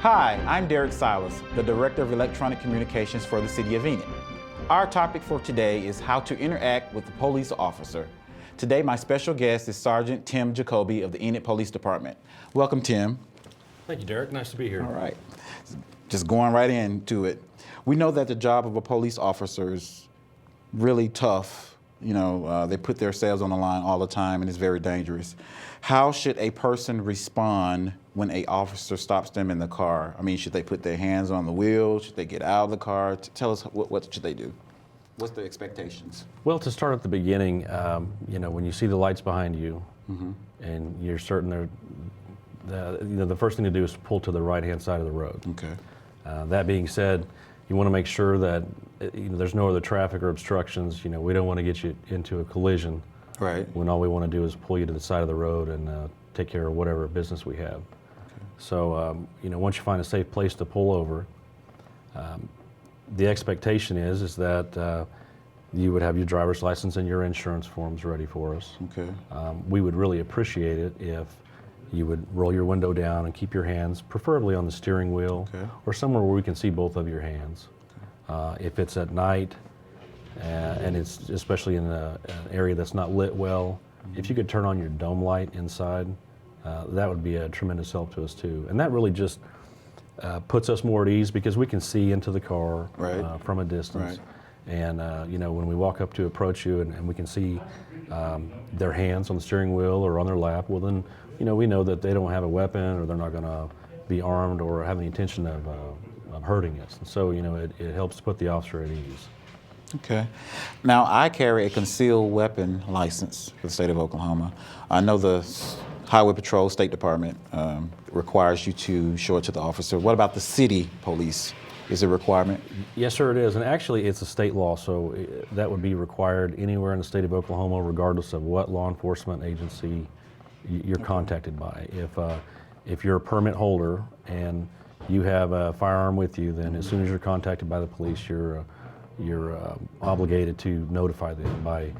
Hi, I'm Derrick Silas, the Director of Electronic Communications for the City of Enid. Our topic for today is how to interact with a police officer. Today, my special guest is Sergeant Tim Jacobi of the Enid Police Department. Welcome, Tim. Thank you, Derrick. Nice to be here. All right. Just going right into it. We know that the job of a police officer is really tough. You know, they put themselves on the line all the time and it's very dangerous. How should a person respond when an officer stops them in the car? I mean, should they put their hands on the wheel? Should they get out of the car? Tell us what should they do? What's the expectations? Well, to start at the beginning, you know, when you see the lights behind you and you're certain the first thing to do is pull to the right-hand side of the road. Okay. That being said, you want to make sure that there's no other traffic or obstructions. You know, we don't want to get you into a collision. Right. When all we want to do is pull you to the side of the road and take care of whatever business we have. Okay. So, you know, once you find a safe place to pull over, the expectation is that you would have your driver's license and your insurance forms ready for us. Okay. We would really appreciate it if you would roll your window down and keep your hands preferably on the steering wheel or somewhere where we can see both of your hands. Okay. If it's at night and it's especially in an area that's not lit well, if you could turn on your dome light inside, that would be a tremendous help to us too. And that really just puts us more at ease because we can see into the car from a distance. Right. And you know, when we walk up to approach you and we can see their hands on the steering wheel or on their lap, well then, you know, we know that they don't have a weapon or they're not going to be armed or have any intention of hurting us. And so, you know, it helps put the officer at ease. Okay. Now, I carry a concealed weapon license for the state of Oklahoma. I know the Highway Patrol State Department requires you to show it to the officer. What about the city police? Is it a requirement? Yes, sir, it is. And actually, it's a state law, so that would be required anywhere in the state of Oklahoma, regardless of what law enforcement agency you're contacted by. If you're a permit holder and you have a firearm with you, then as soon as you're contacted by the police, you're obligated to notify them by,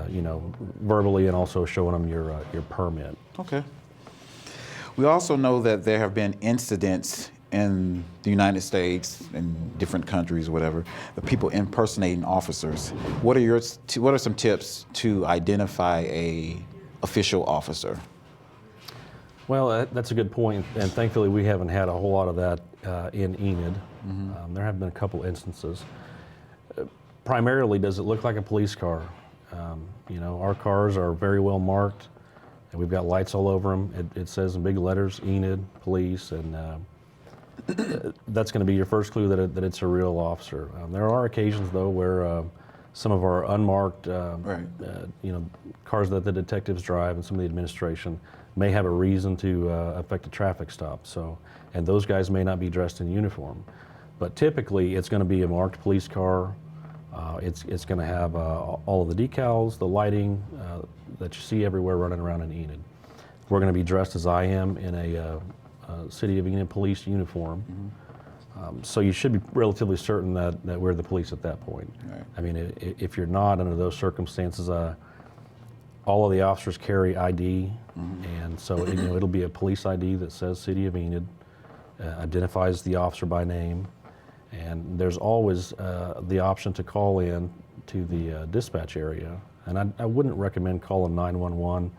you know, verbally and also showing them your permit. Okay. We also know that there have been incidents in the United States and different countries, whatever, the people impersonating officers. What are some tips to identify a official officer? Well, that's a good point, and thankfully we haven't had a whole lot of that in Enid. There have been a couple instances. Primarily, does it look like a police car? You know, our cars are very well marked, and we've got lights all over them. It says in big letters, Enid Police, and that's going to be your first clue that it's a real officer. There are occasions, though, where some of our unmarked, you know, cars that the detectives drive and some of the administration may have a reason to affect a traffic stop. So, and those guys may not be dressed in uniform, but typically it's going to be a marked police car. It's going to have all of the decals, the lighting that you see everywhere running around in Enid. We're going to be dressed as I am in a City of Enid police uniform. So you should be relatively certain that we're the police at that point. Right. I mean, if you're not under those circumstances, all of the officers carry ID, and so you know, it'll be a police ID that says City of Enid, identifies the officer by name, and there's always the option to call in to the dispatch area. And I wouldn't recommend calling 911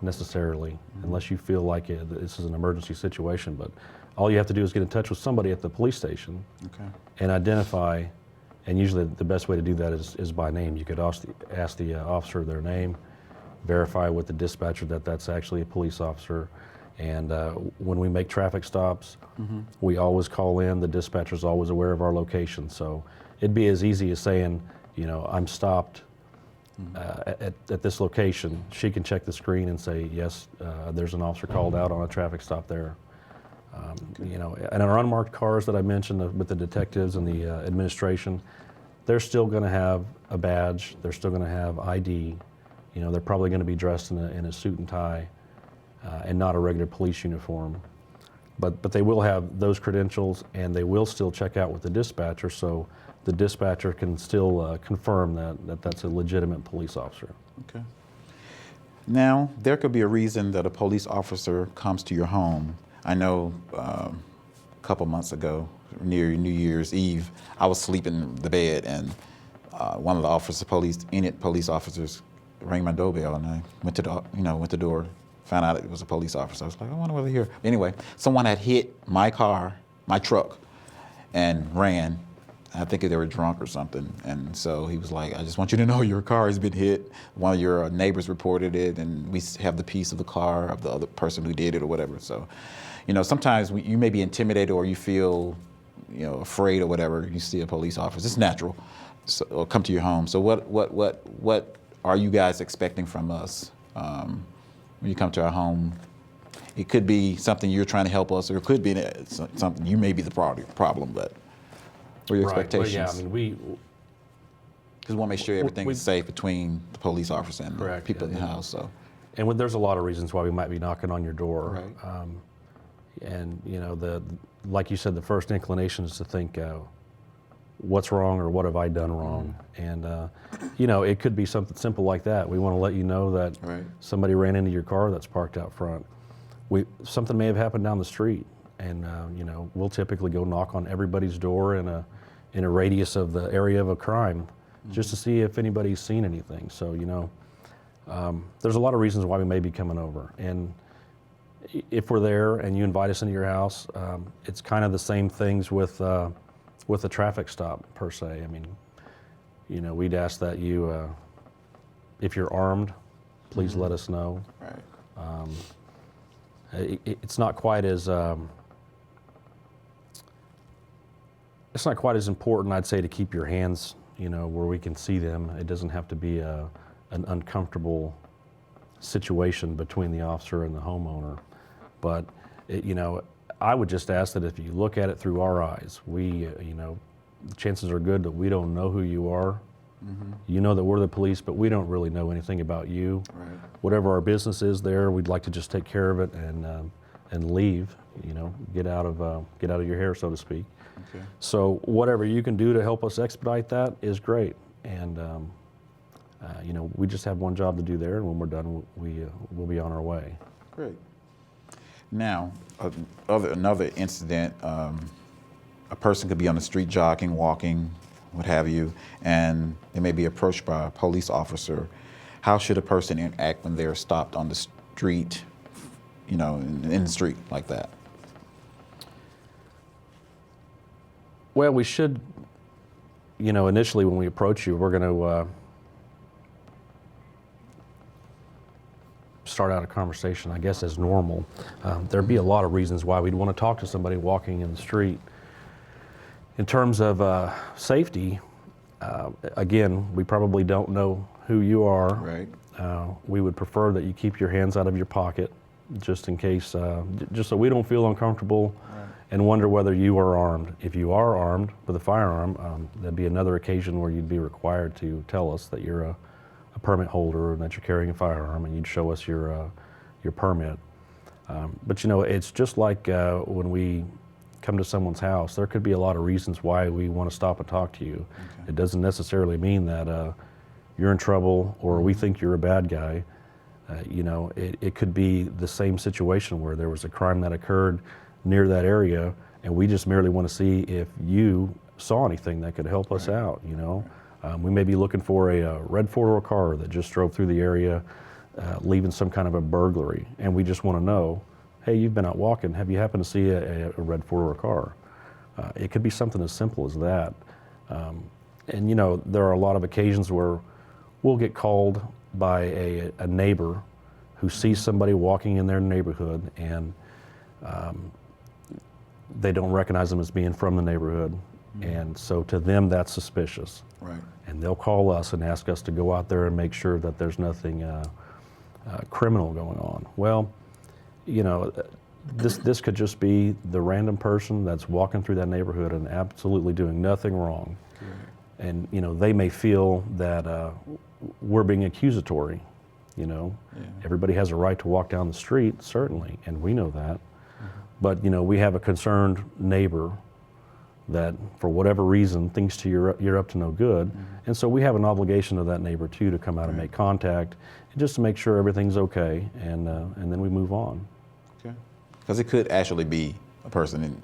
necessarily, unless you feel like this is an emergency situation. But all you have to do is get in touch with somebody at the police station and identify, and usually the best way to do that is by name. You could ask the officer their name, verify with the dispatcher that that's actually a police officer, and when we make traffic stops, we always call in. The dispatcher's always aware of our location, so it'd be as easy as saying, you know, I'm stopped at this location. She can check the screen and say, yes, there's an officer called out on a traffic stop there. You know, and our unmarked cars that I mentioned with the detectives and the administration, they're still going to have a badge. They're still going to have ID. You know, they're probably going to be dressed in a suit and tie and not a regular police uniform. But they will have those credentials, and they will still check out with the dispatcher, so the dispatcher can still confirm that that's a legitimate police officer. Okay. Now, there could be a reason that a police officer comes to your home. I know a couple months ago, near New Year's Eve, I was sleeping in the bed, and one of the Enid police officers rang my doorbell, and I went to the door, found out it was a police officer. I was like, I wonder whether they're here. Anyway, someone had hit my car, my truck, and ran. I think they were drunk or something, and so he was like, I just want you to know your car has been hit. One of your neighbors reported it, and we have the piece of the car of the other person who did it or whatever. So, sometimes you may be intimidated or you feel, afraid or whatever. You see a police officer, it's natural, so, or come to your home. So what are you guys expecting from us when you come to our home? It could be something you're trying to help us, or it could be something you may be the problem, but what are your expectations? Well, yeah, I mean, because we want to make sure everything is safe between the police officer and the people in the house. So, and there's a lot of reasons why we might be knocking on your door. Right. And like you said, the first inclination is to think, what's wrong or what have I done wrong? And it could be something simple like that. We want to let you know that somebody ran into your car that's parked out front. Something may have happened down the street, and we'll typically go knock on everybody's door in a radius of the area of a crime, just to see if anybody's seen anything. So there's a lot of reasons why we may be coming over, and if we're there and you invite us into your house, it's kind of the same things with a traffic stop per se. I mean, we'd ask that you, if you're armed, please let us know. Right. It's not quite as important, I'd say, to keep your hands, where we can see them. It doesn't have to be an uncomfortable situation between the officer and the homeowner. But I would just ask that if you look at it through our eyes, the chances are good that we don't know who you are. You know that we're the police, but we don't really know anything about you. Right. Whatever our business is there, we'd like to just take care of it and leave. Get out of your hair, so to speak. Okay. So whatever you can do to help us expedite that is great. And we just have one job to do there, and when we're done, we'll be on our way. Great. Now, another incident, a person could be on the street jogging, walking, what have you, and they may be approached by a police officer. How should a person act when they're stopped on the street, in the street like that? Well, we should, initially when we approach you, we're going to start out a conversation, I guess, as normal. There'd be a lot of reasons why we'd want to talk to somebody walking in the street. In terms of safety, again, we probably don't know who you are. Right. We would prefer that you keep your hands out of your pocket, just in case, just so we don't feel uncomfortable and wonder whether you are armed. If you are armed with a firearm, that'd be another occasion where you'd be required to tell us that you're a permit holder and that you're carrying a firearm, and you'd show us your permit. But it's just like when we come to someone's house, there could be a lot of reasons why we want to stop and talk to you. Okay. It doesn't necessarily mean that you're in trouble or we think you're a bad guy. It could be the same situation where there was a crime that occurred near that area, and we just merely want to see if you saw anything that could help us out. We may be looking for a red four-door car that just drove through the area, leaving some kind of a burglary, and we just want to know, hey, you've been out walking, have you happened to see a red four-door car? It could be something as simple as that. And there are a lot of occasions where we'll get called by a neighbor who sees somebody walking in their neighborhood, and they don't recognize them as being from the neighborhood. And so to them, that's suspicious. Right. And they'll call us and ask us to go out there and make sure that there's nothing criminal going on. Well, this could just be the random person that's walking through that neighborhood and absolutely doing nothing wrong. Right. And they may feel that we're being accusatory. Everybody has a right to walk down the street, certainly, and we know that. But we have a concerned neighbor that, for whatever reason, thinks you're up to no good, and so we have an obligation to that neighbor too to come out and make contact, and just to make sure everything's okay, and then we move on. Okay. Because it could actually be a person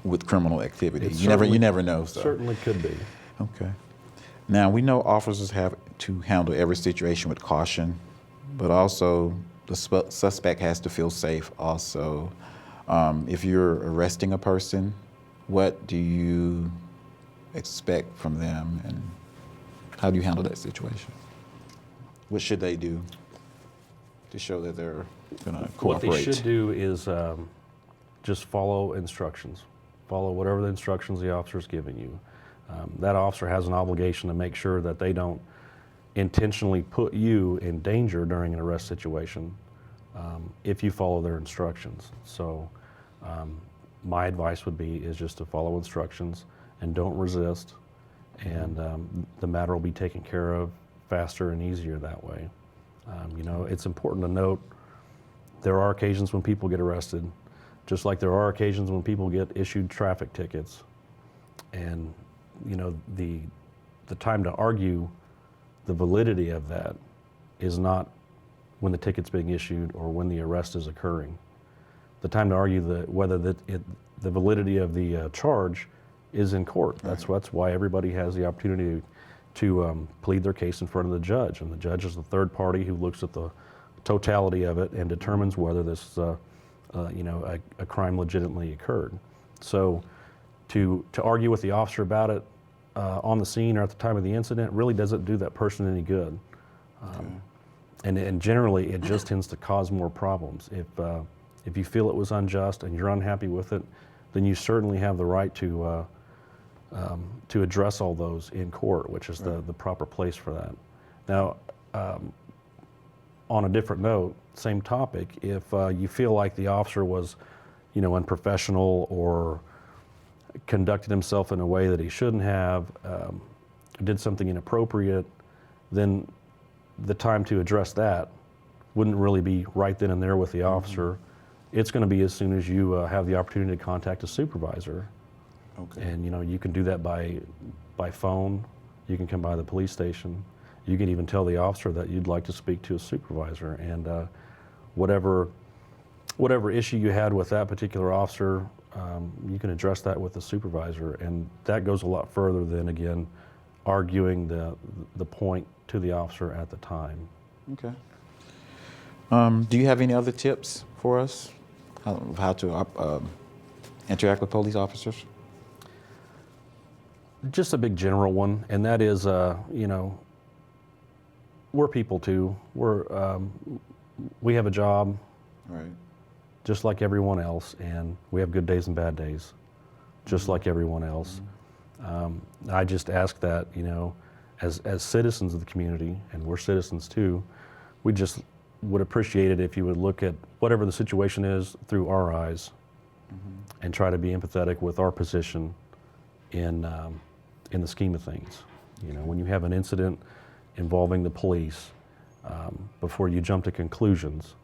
with criminal activity. It You never know. So. Certainly could be. Okay. Now, we know officers have to handle every situation with caution, but also the suspect has to feel safe also. If you're arresting a person, what do you expect from them, and how do you handle that situation? What should they do to show that they're going to cooperate? What they should do is just follow instructions. Follow whatever the instructions the officer's giving you. That officer has an obligation to make sure that they don't intentionally put you in danger during an arrest situation if you follow their instructions. So my advice would be is just to follow instructions and don't resist, and the matter will be taken care of faster and easier that way. You know, it's important to note there are occasions when people get arrested, just like there are occasions when people get issued traffic tickets. And you know, the time to argue the validity of that is not when the ticket's being issued or when the arrest is occurring. The time to argue whether the validity of the charge is in court. That's why everybody has the opportunity to plead their case in front of the judge, and the judge is the third party who looks at the totality of it and determines whether this you know, a crime legitimately occurred. So to argue with the officer about it on the scene or at the time of the incident really doesn't do that person any good. And generally it just tends to cause more problems. If you feel it was unjust and you're unhappy with it, then you certainly have the right to address all those in court, which is the proper place for that. Now, on a different note, same topic, if you feel like the officer was, you know, unprofessional or conducted himself in a way that he shouldn't have, did something inappropriate, then the time to address that wouldn't really be right then and there with the officer. It's going to be as soon as you have the opportunity to contact a supervisor. Okay. And you know, you can do that by phone. You can come by the police station. You can even tell the officer that you'd like to speak to a supervisor, and whatever issue you had with that particular officer, you can address that with the supervisor, and that goes a lot further than, again, arguing the point to the officer at the time. Okay. Do you have any other tips for us how to interact with police officers? Just a big general one, and that is, you know, we're people too. We have a job, right, just like everyone else, and we have good days and bad days, just like everyone else. I just ask that, you know, as citizens of the community, and we're citizens too, we just would appreciate it if you would look at whatever the situation is through our eyes, and try to be empathetic with our position in the scheme of things. You know, when you have an incident involving the police, before you jump to conclusions,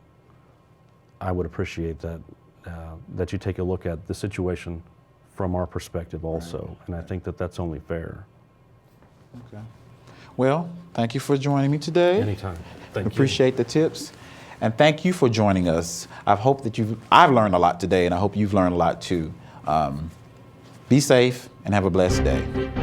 I would appreciate that you take a look at the situation from our perspective also, and I think that that's only fair. Okay. Well, thank you for joining me today. Anytime. Thank you. Appreciate the tips. And thank you for joining us. I hope that I've learned a lot today, and I hope you've learned a lot too. Be safe and have a blessed day.